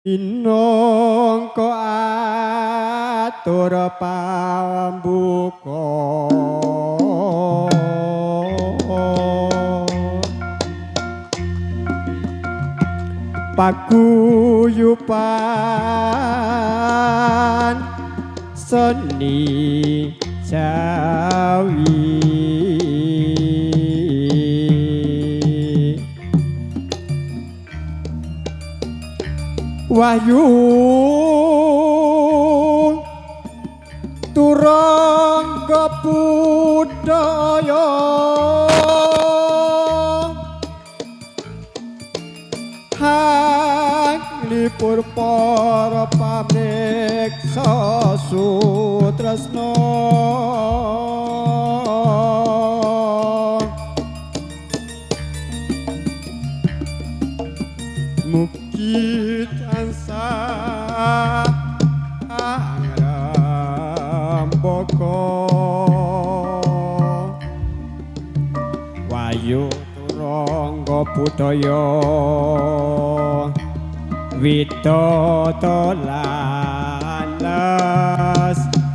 Inongko atur pambuka paguyuban seni Jawi wahyu turangga budaya hanglipur para pamriksa sutresna mugi tansah angrembaka wayu turangga budaya widodara lan lestari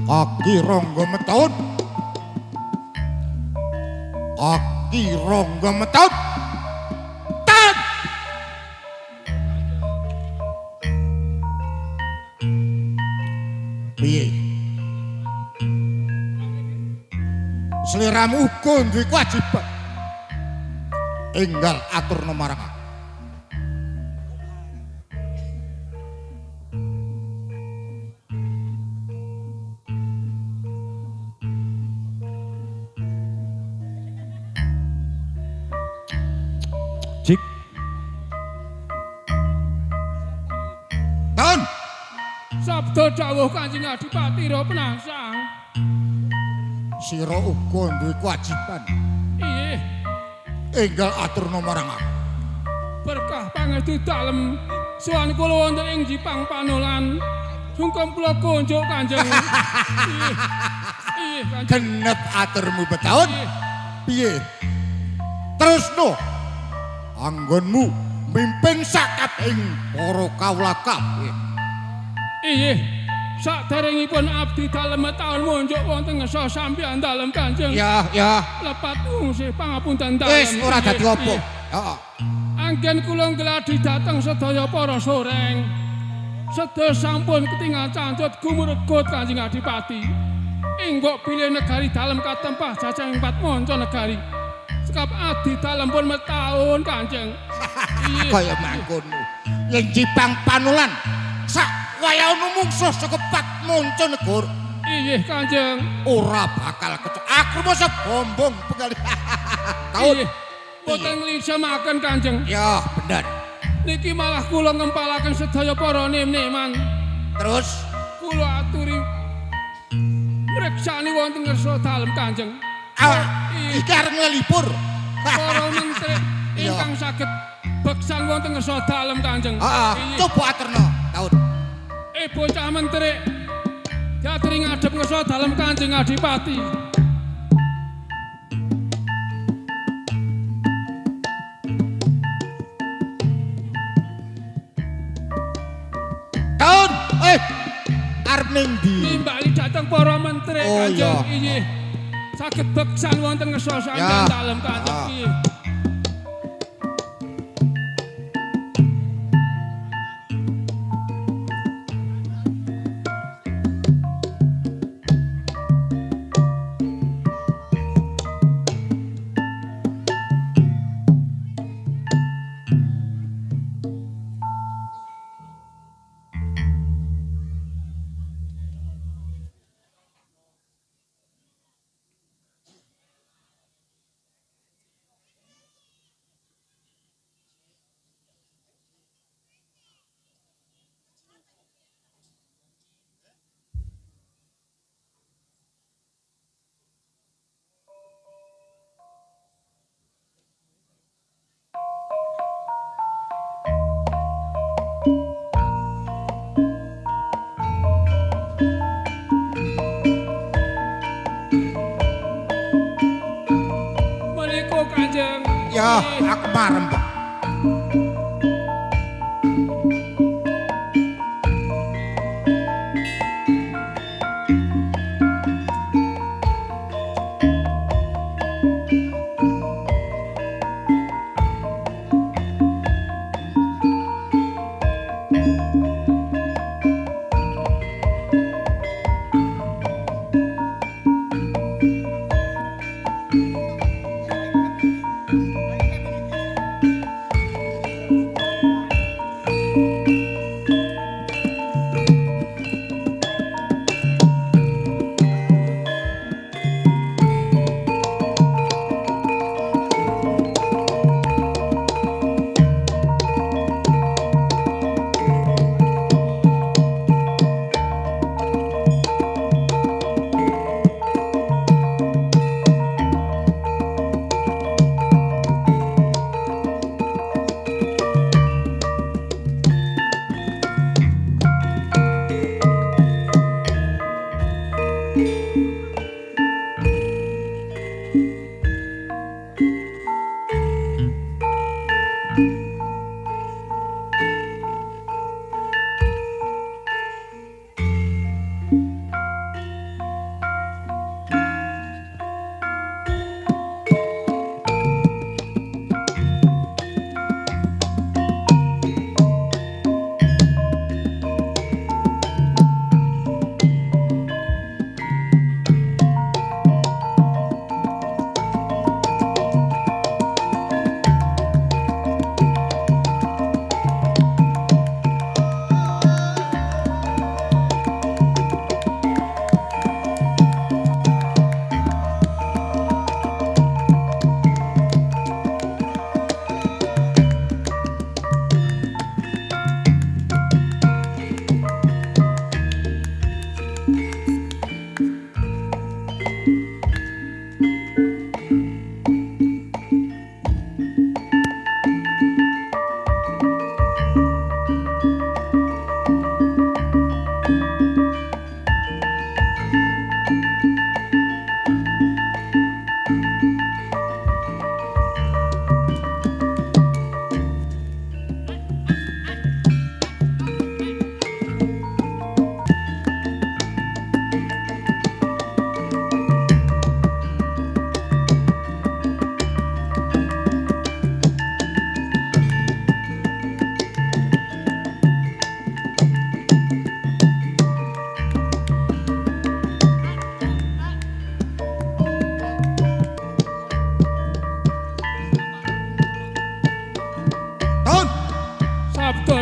Aki Rangga Metut. Aki Rangga Metut. Tet. Piye? Sliramu uga duwe kewajiban. Enggal aturna marang aku. Cik Taun sabda dawuh Kanjeng Adipati Ra Penangsang. sira uga duwe kewajiban. Iye, Enggal aturna marang aku. berkah pangestu dalem sowan kula wonten ing Jipang Panolan. Sungkem kula konjuk Kanjeng. Iye. Iye, Kanjeng. Genep aturmu Betaun. Iye. Piye? Terusno anggonmu mimpin sakabehing para kawula kabeh. Iye. Saderengipun abdi dalem taun monjuk wonten ngesa sampeyan dalem Kanjeng. Ya. Lepat sih pangapunten dalem. Wis ora dadi Iye, apa. iye. Heeh. Anggen kula ngladi dhateng sedaya para soreng. Sedaya sampun ketingal cancut gumregut Kanjeng Adipati. Inggok bilih negari dalem katempah jajang 4 manca negari. Sekap adi dalem pun metaun Kanjeng. Iye. Kaya mangkono. Yen Jipang Panulan sak wayahmu mungsuh saka 4 manca negara. Iye Kanjeng. Ora bakal kecok. Aku masa bombong pengali. Taun. Iye. Boten nglisemaken Kanjeng. Ya, bener. Niki malah kula ngempalaken sedaya para nim-niman. Terus Kula aturi mreksani wonten ngersa dalem Kanjeng. Iye. iki arep ngelipur. Para menteri Iya. ingkang saged beksan wonten ngersa dalem Kanjeng. Heeh, Iye. coba aturna, Taun. Bocah menteri diaturi ngadhep ngersa dalem Kanjeng Adipati. Taun, arep ning ndi? Nimbali dhateng para menteri Oh, Kanjeng. iya. Iye. Saged beksan wonten ngersa sampeyan Ya. dalem Kanjeng. Ah. Iye. Ya, aku marem, Pak.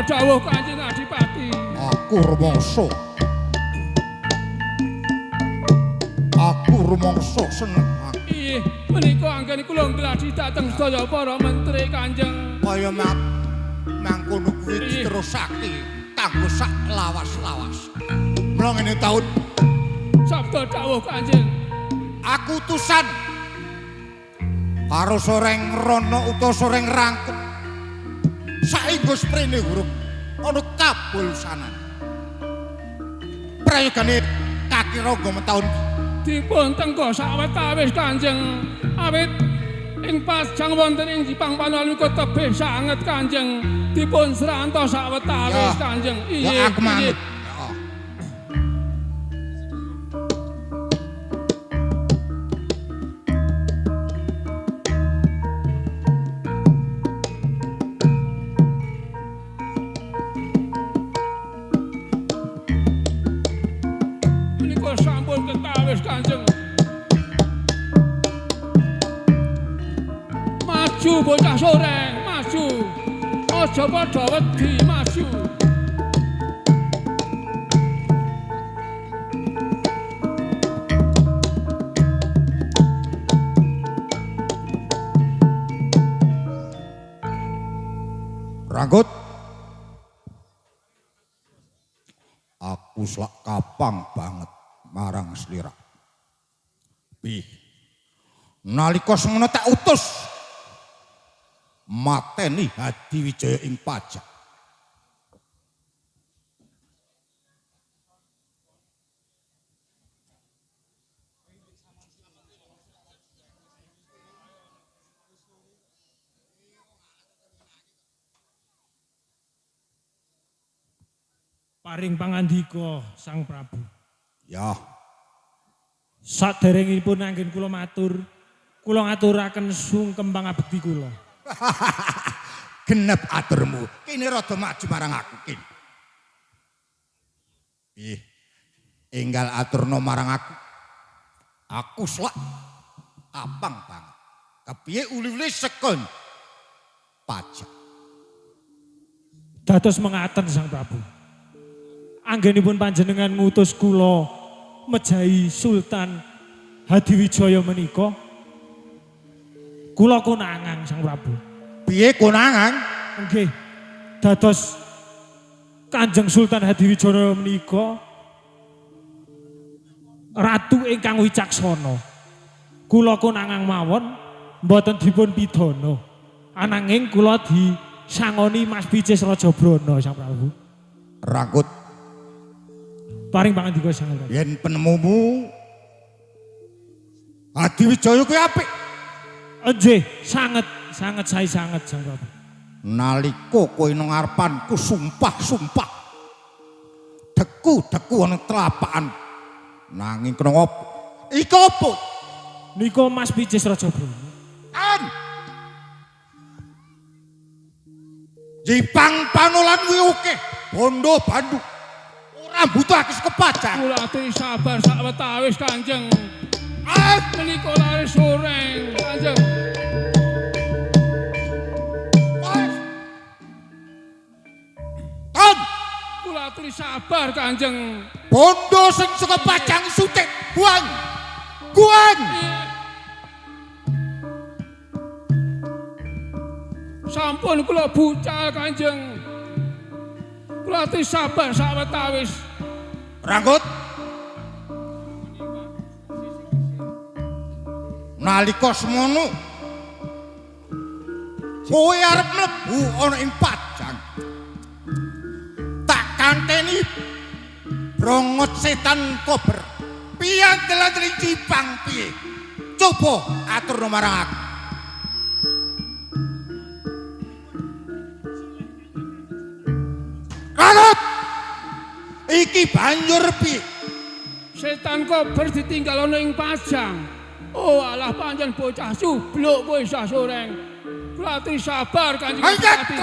dawuh Kanjeng Adipati. Aku rumangsa seneng. Iye, menika anggen kula ngladi dhateng sedaya para menteri Kanjeng. Kaya mangkono kuwi diterusake kanggo sak lawas-lawas. Mula ngene taun Sabda dawuh Kanjeng. Aku utusan karo Soreng Rono utawa Soreng Rangkut. Saengga sprene huruf ana kabulsanan. Prayogane kaki rangga metaun dipun tenggo sawetawis Kanjeng. Awit ing pajang wonten ing Jipang Panulan menika tebih sanget Kanjeng. Dipun srantos sawetawis Kanjeng. Iya, aku manut. Sampun ketawis Kanjeng. Maju bocah Soreng, maju. Aja padha wedi, maju. Rangkut. Aku selak kapang banget marang slira. Pi. Nalika semono tak utus mateni Hadiwijaya ing pajak. Paring pangandika Sang Prabu. Ya. Saderengipun anggen kula matur, kula ngaturaken sungkem pangabekti kula. Genep aturmu. Kene rada maju marang aku kene. Piye? Enggal aturno marang aku. Aku slak abang banget. Kepiye uli-uli sekon pajak. Dados mengaten Sang Prabu. Anggenipun panjenengan ngutus kula mejahi Sultan Hadiwijaya menika. Kula konangan Sang Prabu. Piye konangan? Nggih. Dados Kanjeng Sultan Hadiwijaya menika ratu ingkang wicaksana. Kula konangan mawon mboten dipun pidana. Ananging kula disangoni Mas Picis Rajabrana Sang Prabu. Rangkut Paring pangandika Sang Prabu. yen penemumu Hadiwijaya kuwi apik. Nggih, sanget sae sanget Sang Prabu. Nalika kowe nang ngarepanku sumpah-sumpah. Deku-deku ana telapakan. Nanging kena apa? Iku apa? Nika Mas Picis Rajabrana. Jipang Panolan kuwi akeh. Bondo Bandung. Ora butuh akeh kepajak. Kula aturi sabar sawetawis Kanjeng. Menika laris soreng Kanjeng. Kula aturi sabar Kanjeng. Bondo sing saka Pajang Sutik. Buang. Sampun kula bucal Kanjeng. Kula aturi sabar sawetawis. Rangkut. Nalika semono kowe arep mlebu ana ing Pajang. Tak kanteni brongot setan kober. Piyantelan Jipang piye? Coba aturno marang aku. Rangkut. Iki banjur piye? Setan kober ditinggal ana ing Pajang. Oh alah pancen bocah subluk kowe sah soreng. Kula aturi sabar Kanjeng Adipati.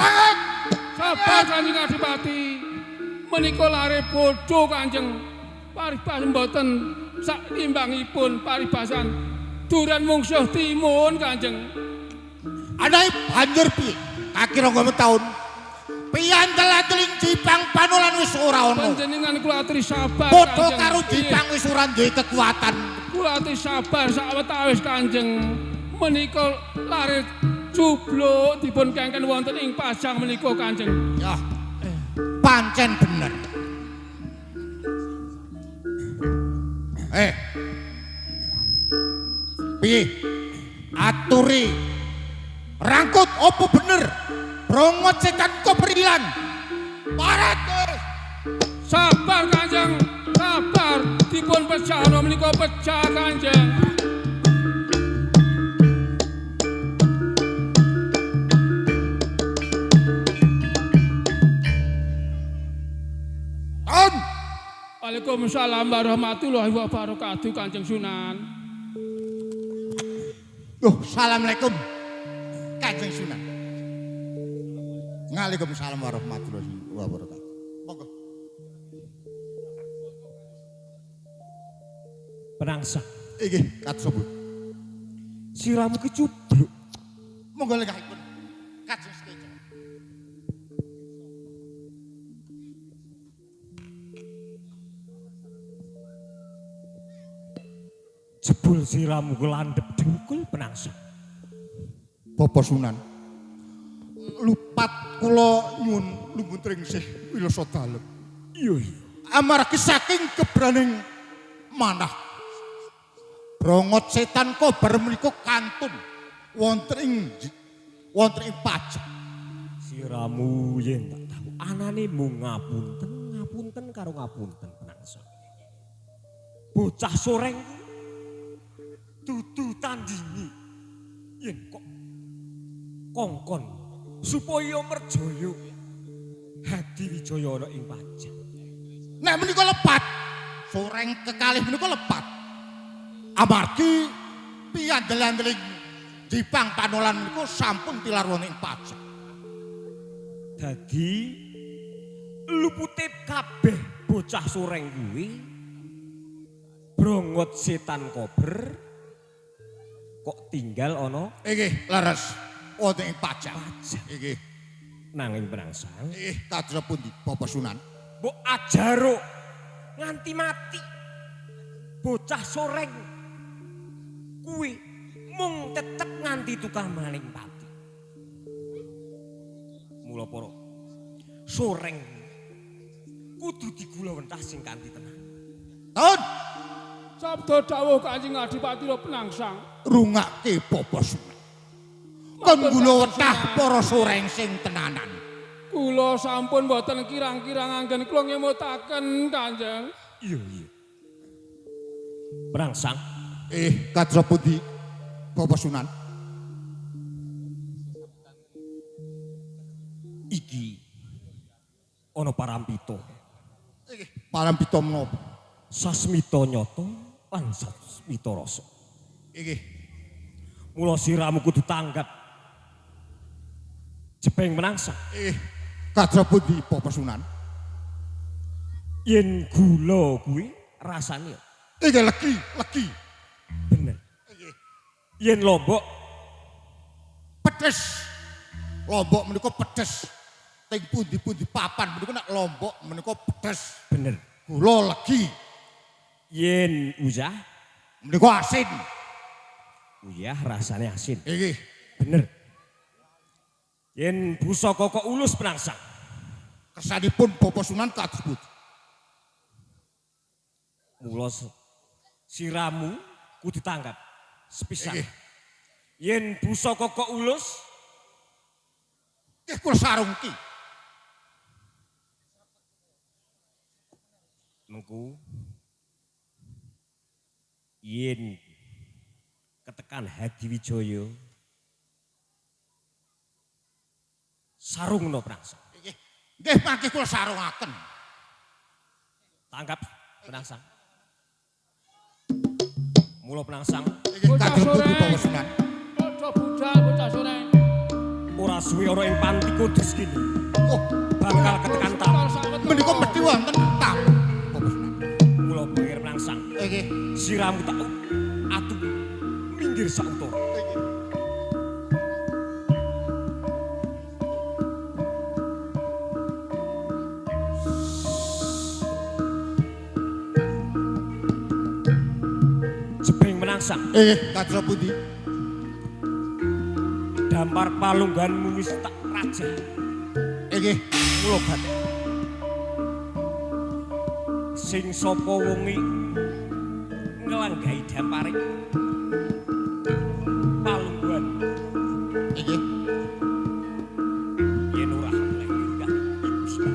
Sabar Kanjeng Adipati. Menika lare bodho Kanjeng. Paribasan mboten sak timbangipun paribasan duran mungsuh timun Kanjeng. Anae banjur piye? Kakira ngomong taun. Piyantelan Jipang Panolan wis ora ana. Panjenengan kula aturi sabar Padha Kanjeng. karo Jipang wis ora duwe kekuatan. Kula aturi sabar sawetawis Kanjeng. Menika lare jubluk dipun kengken wonten ing Pajang menika Kanjeng. Ya. Pancen bener. Piye? Aturi. Rangkut apa bener? Brongot setan kober ilang. Parat kowe. Sabar Kanjeng, sabar dipun pecahno menika pecah Kanjeng. Taun. Waalaikumsalam warahmatullahi wabarakatuh Kanjeng Sunan. Assalamualaikum Kanjeng Sunan. Waalaikumsalam warahmatullahi wabarakatuh. Monggo. Penangsa. Iki kat sopo? Siramu kecubluk. Monggo lekahipun. Kanjeng Sekeca. Jebul siramu kelandhep dengkul penangsa. Bapak Sunan. Lupat kula nyuwun lumunting sih wilasa dalem. Iya. Amargi saking kebraning manah. Brongot setan kober menika kantun wonten ing Pajang. Siramu yen tak tahu anane mung ngapunten karo ngapunten penangsa. Bocah soreng dudu tandingi yen kok kongkon supaya merjaya Hadiwijaya ana ing Pajang. Nek menika lepat, soreng kekalih menika lepat. Amargi piyandelan-deling Dipang Panolan menika sampun tilar wonten ing pajak. Dadi lupute kabeh bocah soreng kuwi brongot setan kober kok tinggal ana Inggih, leres wonten ing pajak. Inggih. nanging Prangsang. Kados pundi Bapak Sunan? Mbok ajaro nganti mati. Bocah soreng kuwi mung tetep nganti tukang maling pati. Mula para soreng kudu digulawentas sing kanthi tenang. Taun Sabda dawuh Kanjeng Adipati Penangsang. rungake Bapak Sunan. Kon gulawetah para soreng sing tenanan. Kula sampun boten kirang-kirang anggen kula ngemutaken Kanjeng. Iya. Prangsang. Kados pundi Bapak Sunan? Iki ana parampita. Parampita menapa? Sasmita nyata lan sasmita rasa. Inggih. Mula siramu kudu tanggap. Jebeng Prangsang. Kados pundi Bapak Sunan? Yen gula kuwi rasane Inggih legi. bener. Yen lombok Pedes. Lombok menika pedes. Ting pundi-pundi papan menika nek lombok menika pedes. bener. Gula legi Yen uyah, menika asin. uyah rasane asin. Inggih. Bener. Yen pusaka kok ulus Prangsang. Kesanipun Bapak Sunan kados pundi? Mula siramu kudu tanggap sepisan. Inggih. Yen pusaka kok ulus, Nggih kula sarungki. mengku yen ketekan Hadiwijaya sarungna Prangsang. Nggih mangke kula sarungaken. Tanggap Prangsang. Mula Prangsang Nggih kados pundi Bapak Sunan? Padha budal bocah soreng. ora suwe ora ing panti kudus kene. Oh, Bakal ketekan tamu. menika mesti wonten tamu. Bapak Sunan. Mula pikir Prangsang. Nggih. Siramu tak atuh minggir sautara. Jebeng Prangsang. Kados pundi? Dampar palungganmu wis tak raja. Nggih. Mula batik. Sing sapa wonge nglanggahi dampare palunggan Nggih. yen ora oleh enggak ibu sebab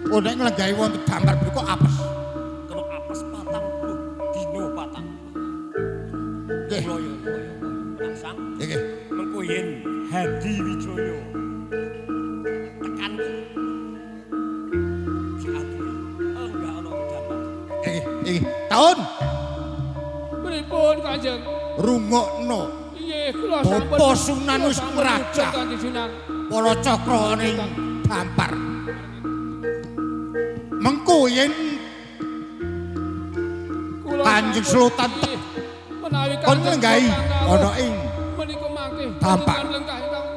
Oh nek nglenggahi wonten dampar menika apes. kena apes 40 dina 40. Nggih. Kula yo Prangsang Nggih. mengko yen Hadiwijaya tekan diatur enggak ana dampar. Nggih. Taun Pripun Kanjeng? rungokno Inggih kula sampun. Bapak Sunan wis sampun ngraja. mujud Kanjeng Sunan. para cakra ning dampar. Mengko yen Kula Kanjeng sampun Sultan inggih, menawi kon Kanjeng lenggahi Sultan rawuh, ana ing menika mangke Dampar. panjenengan lenggah ingkang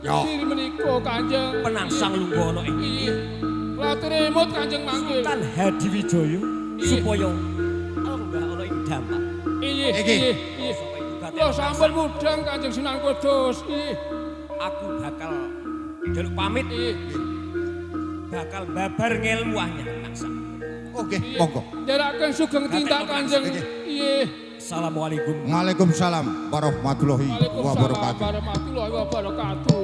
Yo. diri menika Kanjeng. Penangsang lungguh ana ing Inggih. Klatur emut Kanjeng mangke. Sultan Hadiwijaya supaya enggak ana ing dampar. Inggih. Inggih. Inggih. Supaya ibu Kula sampun mudhang Kanjeng Sunan Kudus. Inggih. aku bakal jaluk pamit Inggih. bakal babar ngelmu anyar Penangsang. Oke, monggo. Njaraken sugeng tindak Kanjeng. Inggih. Assalamualaikum. Waalaikumsalam warahmatullahi Waalaikumsalam wabarakatuh. warahmatullahi wabarakatuh.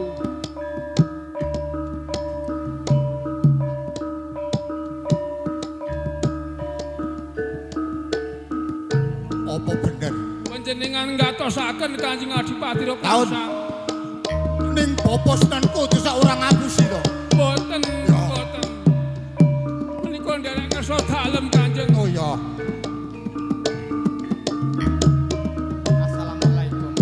Apa bener? Panjenengan ngatosaken Kanjeng Adipati Taun. Penangsang. Ning Bapak Sunan Kudus sak ora ngapusi to. Boten, Ya. boten. Menika nderek kersa dalem Kanjeng. Oh iya. Assalamualaikum.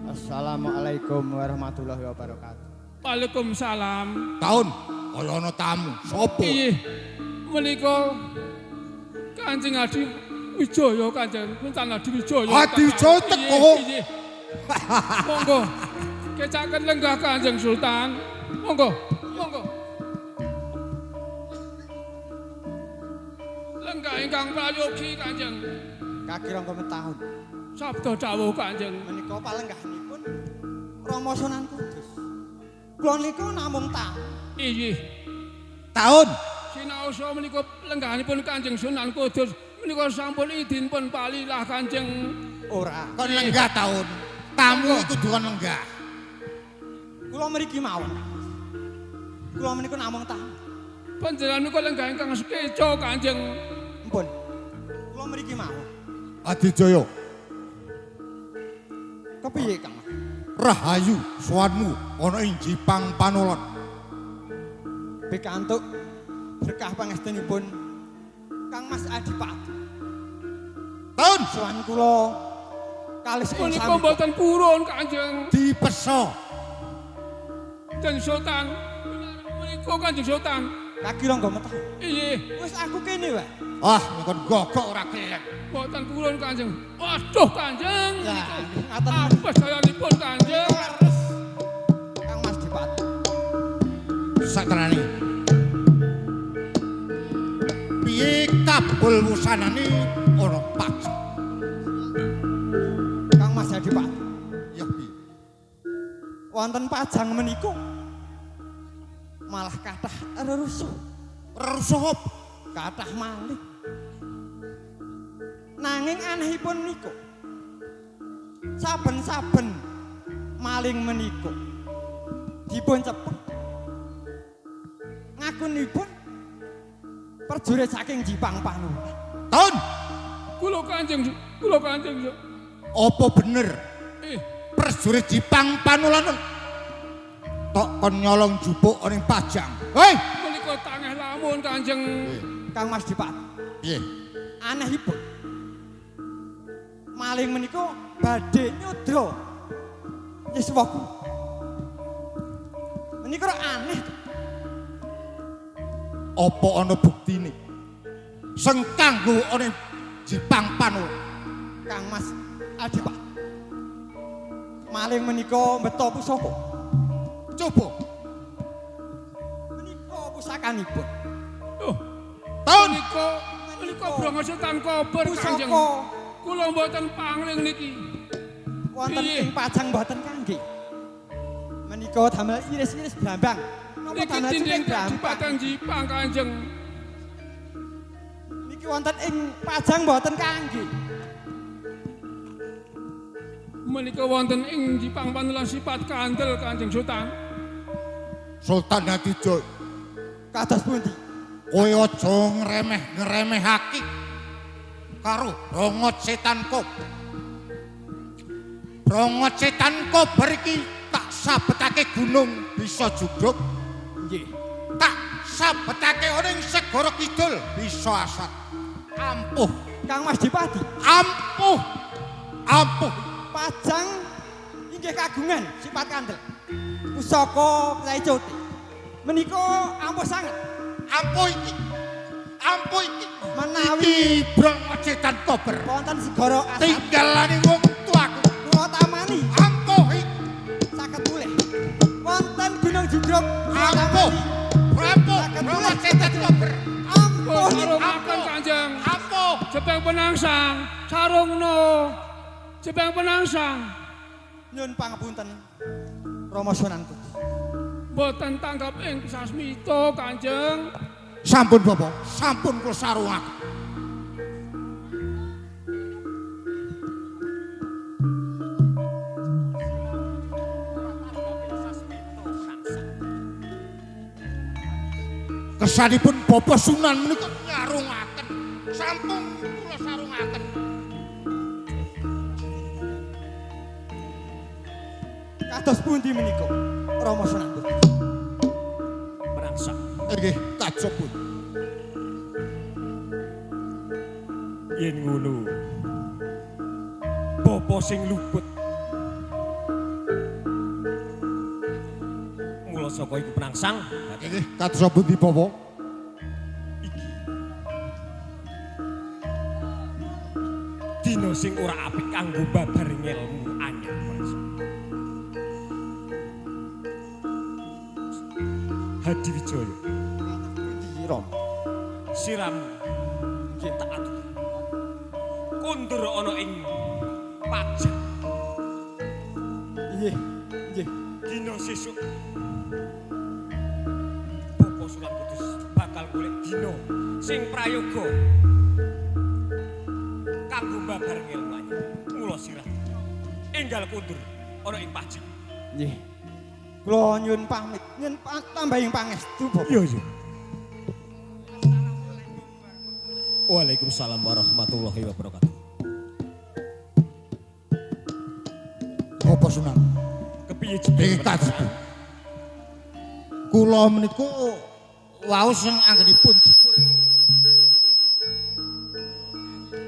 Assalamualaikum warahmatullahi wabarakatuh. Waalaikumsalam. Taun kaya ana tamu. Sopo? Iya, menika Kanjeng Adi Wijaya Kanjeng, Sultan Adi Wijaya. Adi Wijaya teko. Iya. Monggo, kecaken lenggah Kanjeng Sultan. Monggo, monggo. Lenggah ingkang prayogi Kanjeng. Kakirang komentahun. Sabda dawuh Kanjeng. Menika palenggahanipun Rama Sunan Kudus. Kula niku namung tamu. Iya. Taun. Sinaosa menika lenggahanipun Kanjeng Sunan Kudus menika sampun idin pun palilah Kanjeng. Ora. Kon lenggah taun. Tamu iku duwe lenggah. Kula mriki mawon. Kula menika namung tamu. Panjenengan menika lenggah ingkang sekeca Kanjeng. Ampun. Kula mriki mawon. Adijaya, Kepiye, Kang? rahayu sowanmu ana ing Jipang Panolon. Pikantuk berkah pangestunipun Kang Mas Adipati. Taun Sowan kula kalih ing Menika sami. mboten purun Kanjeng. dipeso. Kanjeng Sultan. Menika Kanjeng Sultan. Kakirang komentahun. Iya, Wis aku kene wae. Ah, kon gogok ora kelek. mboten purun Kanjeng. Waduh Kanjeng. Ya, ngaten Apa sayanipun Kanjeng? leres. Kang Mas Adipati. Satrane. Piye kabul wusanane ana pajak. Kang Mas Adipati. Ya piye? Wonten pajang menika malah kathah rerusuh, Rerusuh apa? kathah malih. Nanging anehipun menika saben-saben maling menika dipun cepet ngakunipun prajurit saking Jipang Panolon. Taun, Kula Kanjeng, kula Kanjeng. apa bener Eh, prajurit Jipang Panolon tok kon nyolong jupuk ning pajang? Hei, menika tangeh lamun Kanjeng. Kang Mas Adipati, piye? anehipun maling menika badhe nyudra yuswaku. Menika aneh. Apa ana buktine? Sing kanggo ana ing Jipang Panolon. Kang Mas Adipati. Maling menika mbeta pusaka. Coba. Menika pusakanipun. Oh, Taun, menika Brahma Sultan Kober Kanjeng. Pusaka Kula mboten pangling niki. wonten Piye? ing pajang mboten kangge. Menika damel iris-iris brambang. Napa Niki damel dinding cilik brambang? Kadipaten Jipang Kanjeng. Niki wonten ing pajang mboten kangge. Menika wonten ing Jipang Panolon sifat kandel Kanjeng Sultan. Sultan Hadijoy, Kados pundi? kowe aja ngremehake karo Brongot Setan Kober. Brongot Setan Kober iki tak sabetake gunung bisa jugruk, Nggih. tak sabetake ana ing segara kidul bisa asat. Ampuh, Kang Mas Adipati, ampuh, ampuh. pajang inggih kagungan sifat kandel. Pusaka Kyai Cote. Menika ampuh sanget. Ampuh iki. Ampuh iki. Menawi Iki Brongot Setan Kober. wonten segara asat Tinggalane wong tuaku. kula tamani Ampuh iki. saged mulih. Wonten Gunung Jugruk kula Ampuh. tamani. Ampuh. Brongot Setan Kober. Ampuh Sarungaken Kanjeng. Ampuh. Jepang penangsang, sarungno. Jepang penangsang. nyun pangapunten Rama Sunan Kudus. Mboten tanggap ing sasmita Kanjeng. Sampun Bapak, sampun kula sarungaken. Kesanipun Bapak Sunan menika nyarungaken. Sampun kula sarungaken. Kados pundi menika Rama Sunan Kudus? Penangsang. Nggih, kajaba. Yen ngono. Bapa sing luput. Mula saka iku Penangsang. Nggih, kajaba di Bapak. Dina sing ora apik kanggo babar ngelmu anyar Penangsang. Hadi Wijaya. Ndi Rom? Siramu nggih tak aturi. Kundur ana ing pajak. Nggih, nggih. Dina sesuk Bapak Sunan Kudus bakal golek dina sing prayoga kanggo babar ngelmu anyar. Mula sirah enggal kundur ana ing pajak. Nggih. Kula nyuwun pamit, nyuwun tambahing pangestu, Bapak. Iya, iya. Waalaikumsalam warahmatullahi wabarakatuh. Bapak Sunan. Kepiye Nggih, jenengan? kajaba. Kula meniku wau sing anggenipun disebut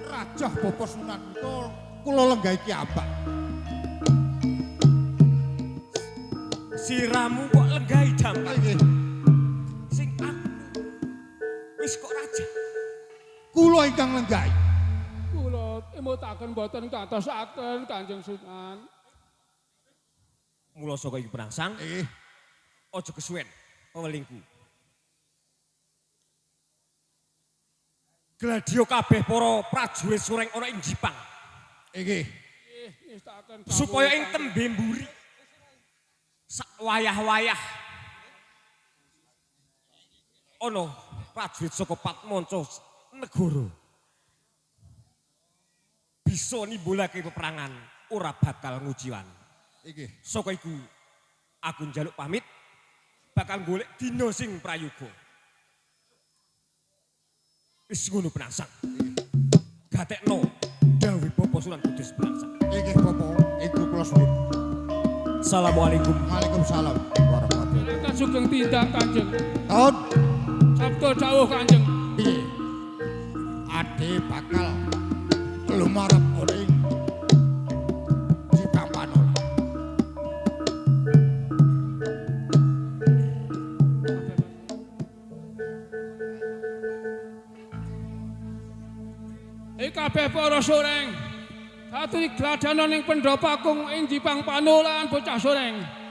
Rajah Bapak Sunan niku kula lenggahi kiambak. Siramu kok lenggahi dampak Nggih, sing aku wis kok raja. kula ingkang lenggahi. Kula emutaken boten kantosaken Kanjeng Sunan. Mula saka iku Penangsang, Nggih, aja kesuwen wewelingku. Gladio kabeh para prajurit Sureng ana ing Jipang nggih. Nistaken supaya ing tembe mburi sak wayah-wayah ana prajurit saka Patmanca negara bisa nimbulake peperangan ora bakal ngujiwan. Nggih. Saka iku aku njaluk pamit bakal golek dina sing prayoga. Wis ngono Penangsang. Gatekno dawuh Bapak Sunan Kudus Penangsang. Nggih, Bapak. Iku kula suwun. Assalamualaikum. Waalaikumsalam warahmatullahi wabarakatuh. Ingkang sugeng tindak Kanjeng. Taun Sabda dawuh Kanjeng. piye? Ade bakal lumarep ning Jipang Panola. Kabeh para Sureng. Aturi gladanan ing Pendopakung ing Jipang Panolan bocah Sureng.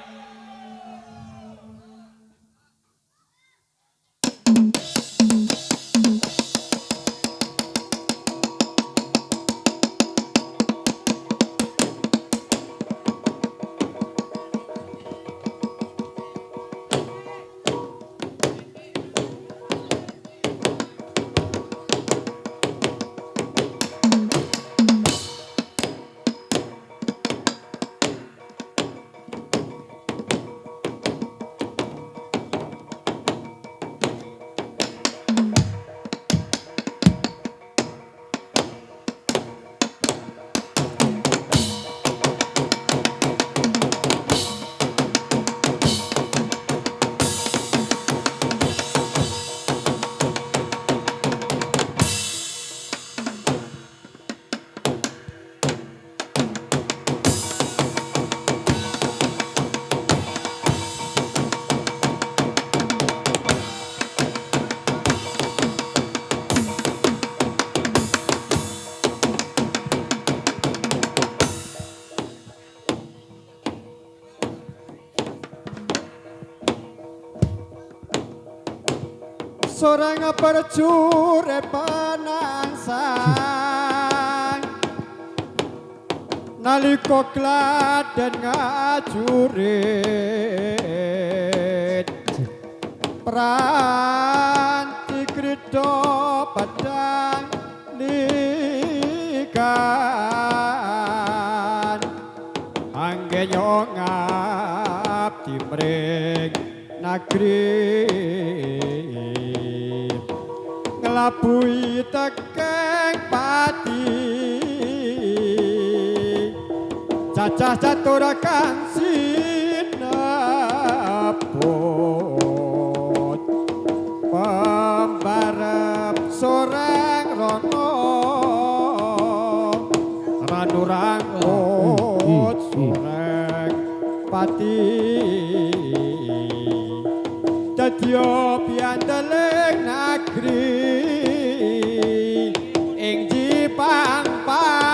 Sorang percure panangsang naliko gladen ngajurit pranti krida padang nikan angge nyongap timring nagri ngelabui tekeng pati cacah caturakan sinaput pati dadya piandeling negeri ing Jipang Pamolan.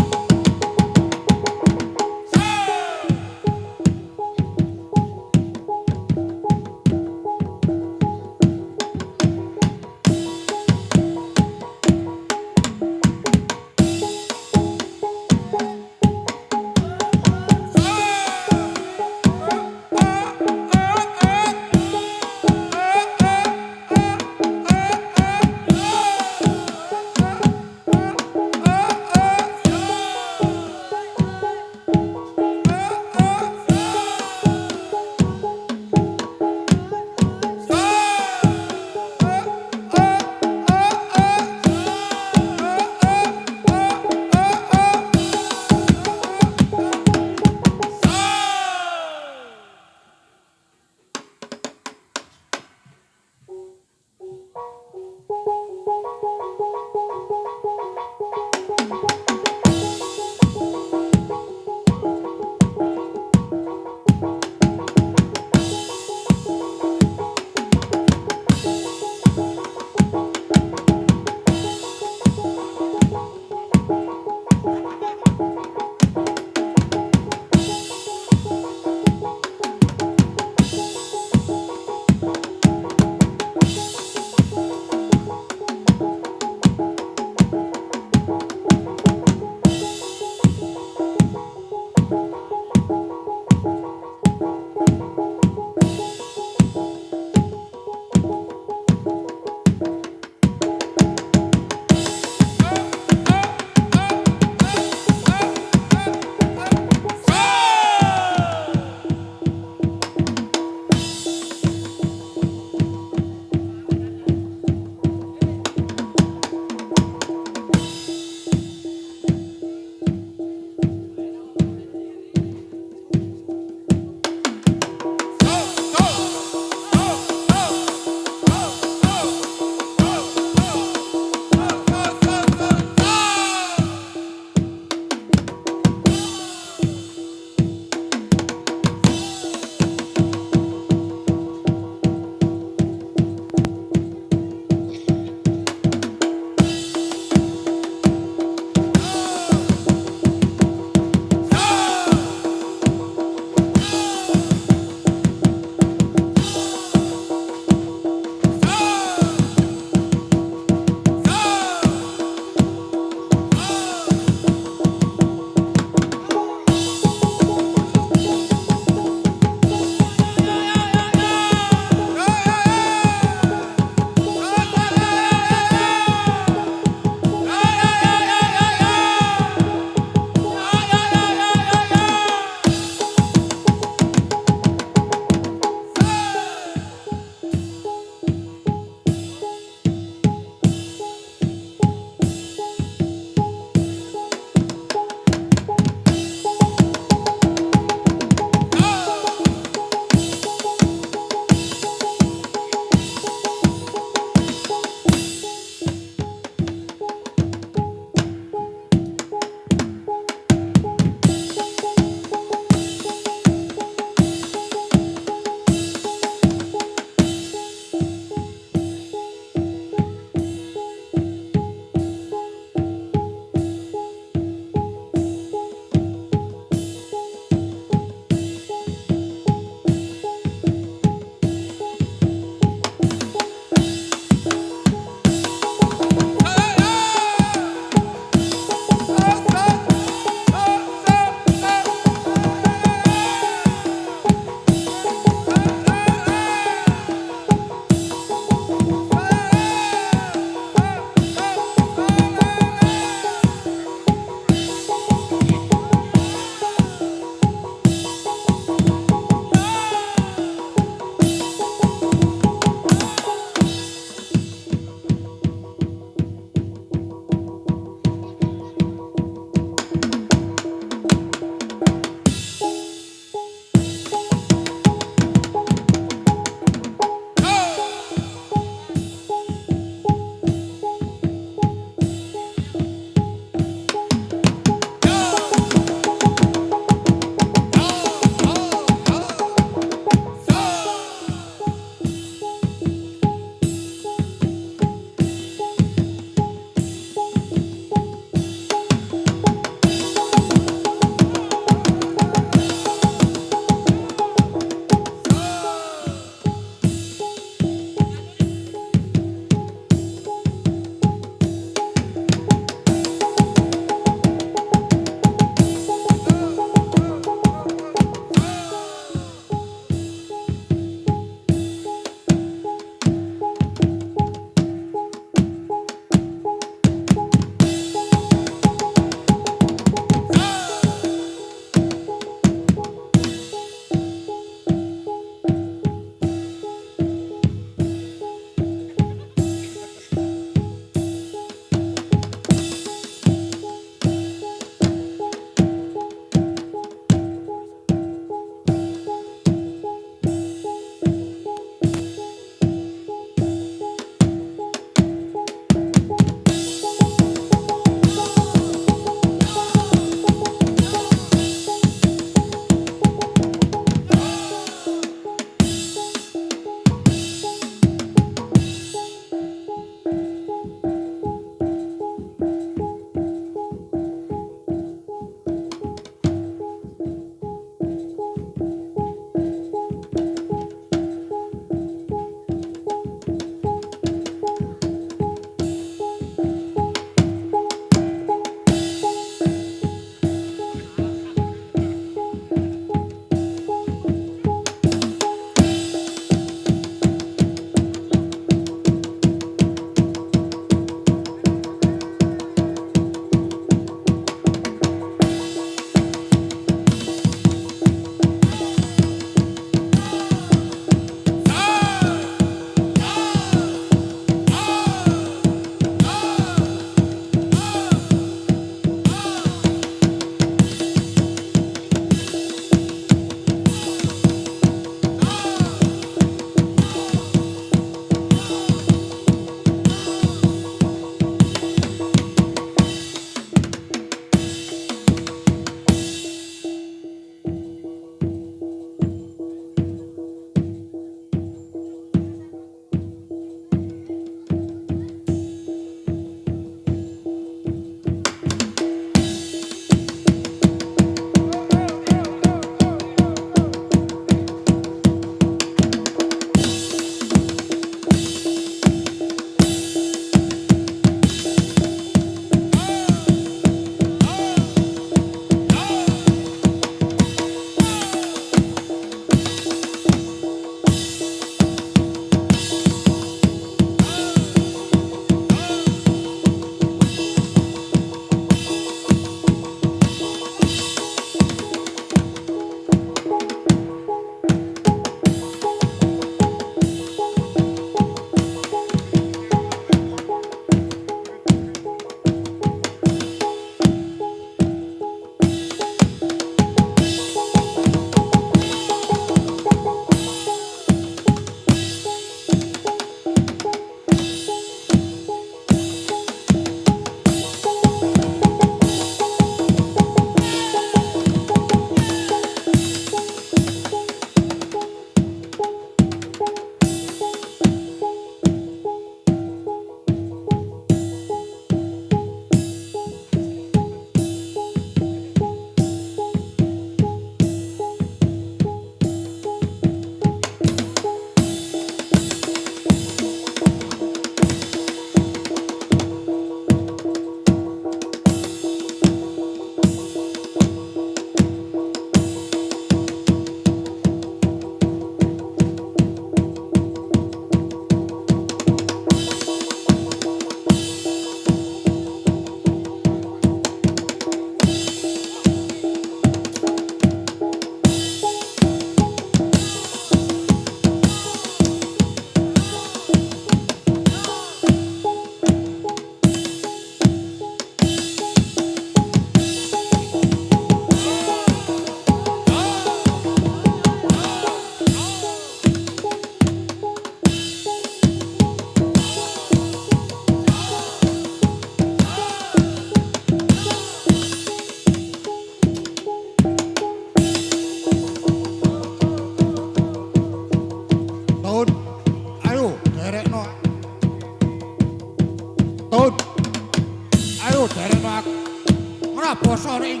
Prabowo ing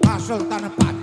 Kasultanan Pajajaran.